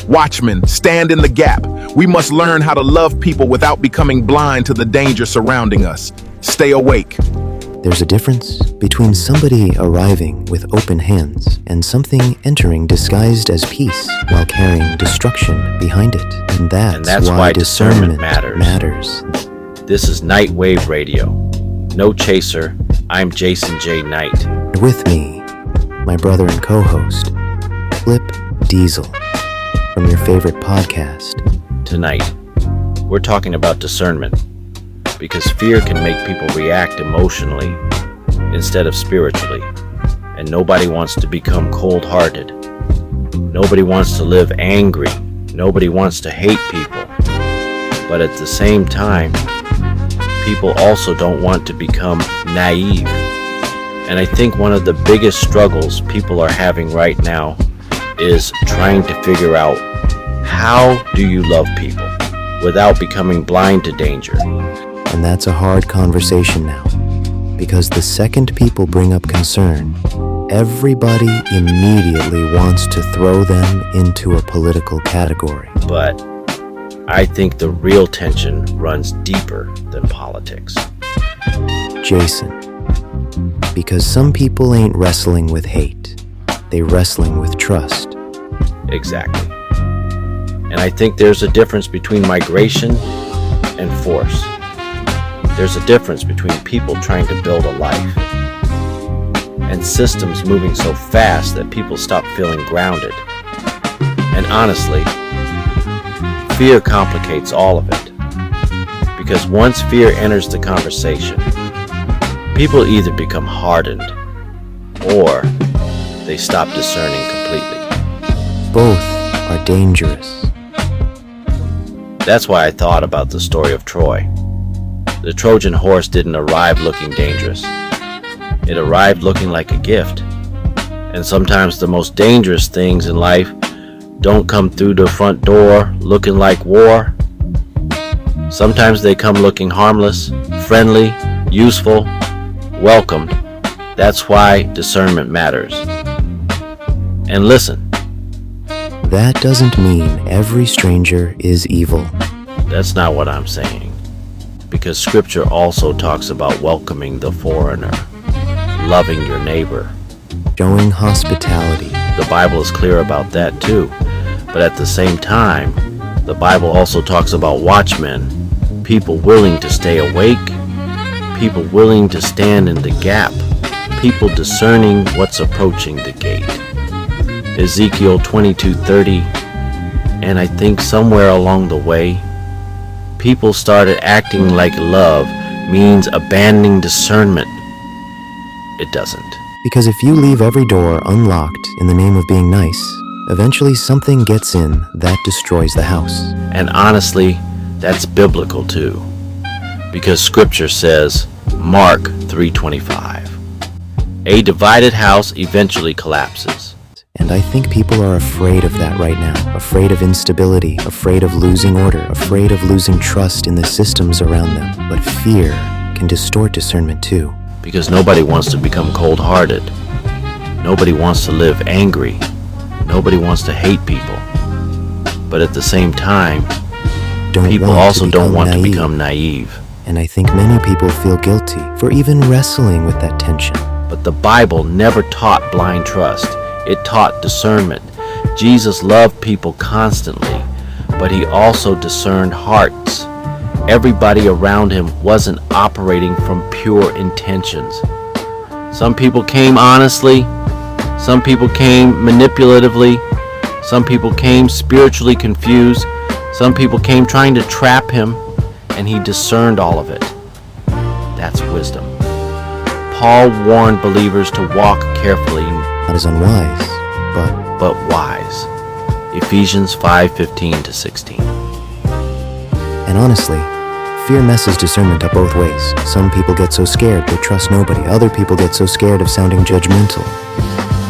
Watchmen, stand in the gap. We must learn how to love people without becoming blind to the danger surrounding us. Stay awake. There's a difference between somebody arriving with open hands and something entering disguised as peace while carrying destruction behind it. And that's why discernment matters. This is Nightwave Radio. No chaser. I'm Jason J. Knight. With me, my brother and co-host, Flip Diesel, from your favorite podcast. Tonight, we're talking about discernment, because fear can make people react emotionally instead of spiritually, and nobody wants to become cold-hearted. Nobody wants to live angry. Nobody wants to hate people. But at the same time, people also don't want to become naive. And I think one of the biggest struggles people are having right now is trying to figure out, how do you love people without becoming blind to danger? And that's a hard conversation now, because the second people bring up concern, everybody immediately wants to throw them into a political category. But I think the real tension runs deeper than politics. Jason, because some people ain't wrestling with hate, they're wrestling with trust. Exactly. And I think there's a difference between migration and force. There's a difference between people trying to build a life and systems moving so fast that people stop feeling grounded. And honestly, fear complicates all of it. Because once fear enters the conversation, people either become hardened or they stop discerning completely. Both are dangerous. That's why I thought about the story of Troy. The Trojan horse didn't arrive looking dangerous. It arrived looking like a gift. And sometimes the most dangerous things in life don't come through the front door looking like war. Sometimes they come looking harmless, friendly, useful, welcomed. That's why discernment matters. And listen. That doesn't mean every stranger is evil. That's not what I'm saying. Because scripture also talks about welcoming the foreigner, loving your neighbor, showing hospitality. The Bible is clear about that too. But at the same time, the Bible also talks about watchmen, people willing to stay awake, people willing to stand in the gap, people discerning what's approaching the gate. Ezekiel 22:30, and I think somewhere along the way, people started acting like love means abandoning discernment. It doesn't. Because if you leave every door unlocked in the name of being nice, eventually something gets in that destroys the house. And honestly, that's biblical too. Because scripture says, Mark 3:25, a divided house eventually collapses. And I think people are afraid of that right now. Afraid of instability, afraid of losing order, afraid of losing trust in the systems around them. But fear can distort discernment too. Because nobody wants to become cold-hearted. Nobody wants to live angry. Nobody wants to hate people. But at the same time, people also don't want to become naive. And I think many people feel guilty for even wrestling with that tension. But the Bible never taught blind trust. It taught discernment. Jesus loved people constantly, but he also discerned hearts. Everybody around him wasn't operating from pure intentions. Some people came honestly, some people came manipulatively, some people came spiritually confused, some people came trying to trap him, and he discerned all of it. That's wisdom. Paul warned believers to walk carefully, not as unwise, but wise. Ephesians 5:15-16. And honestly, fear messes discernment up both ways. Some people get so scared they trust nobody. Other people get so scared of sounding judgmental,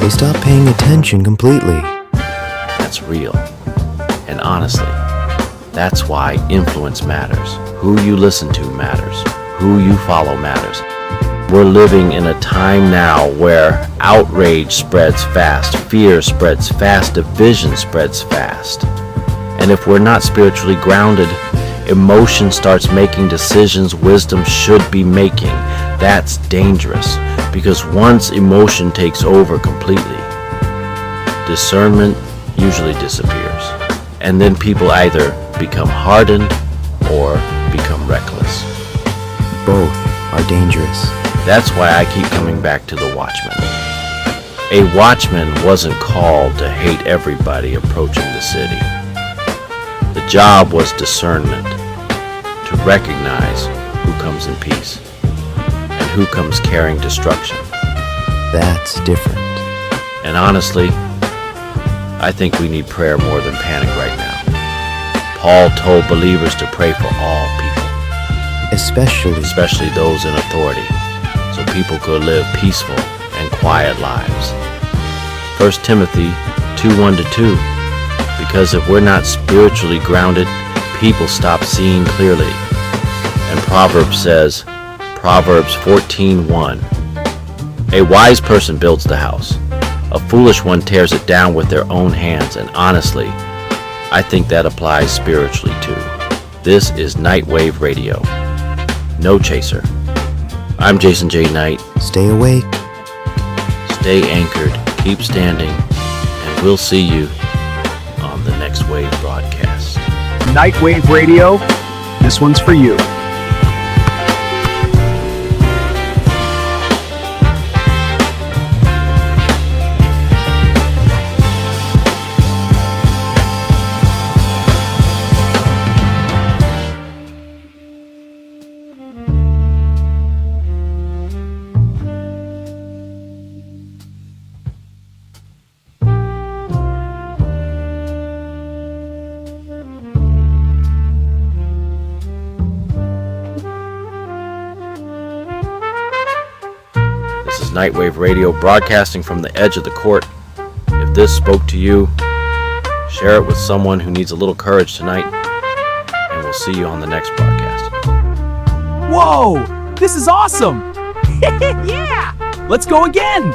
they stop paying attention completely. That's real. And honestly, that's why influence matters. Who you listen to matters. Who you follow matters. We're living in a time now where outrage spreads fast, fear spreads fast, division spreads fast. And if we're not spiritually grounded, emotion starts making decisions wisdom should be making. That's dangerous, because once emotion takes over completely, discernment usually disappears. And then people either become hardened or become reckless. Both are dangerous. That's why I keep coming back to the watchman. A watchman wasn't called to hate everybody approaching the city. The job was discernment, to recognize who comes in peace and who comes carrying destruction. That's different. And honestly, I think we need prayer more than panic right now. Paul told believers to pray for all people, especially those in authority, so people could live peaceful and quiet lives. 1 Timothy 2:1-2, because if we're not spiritually grounded, people stop seeing clearly. And Proverbs says, Proverbs 14:1, a wise person builds the house. A foolish one tears it down with their own hands. And honestly, I think that applies spiritually too. This is Nightwave Radio. No chaser. I'm Jason J. Knight. Stay awake. Stay anchored. Keep standing. And we'll see you on the next Wave broadcast. Nightwave Radio, this one's for you. Nightwave Radio, broadcasting from the edge of the court. If this spoke to you, share it with someone who needs a little courage tonight, and we'll see you on the next broadcast. Whoa! This is awesome! Yeah! Let's go again!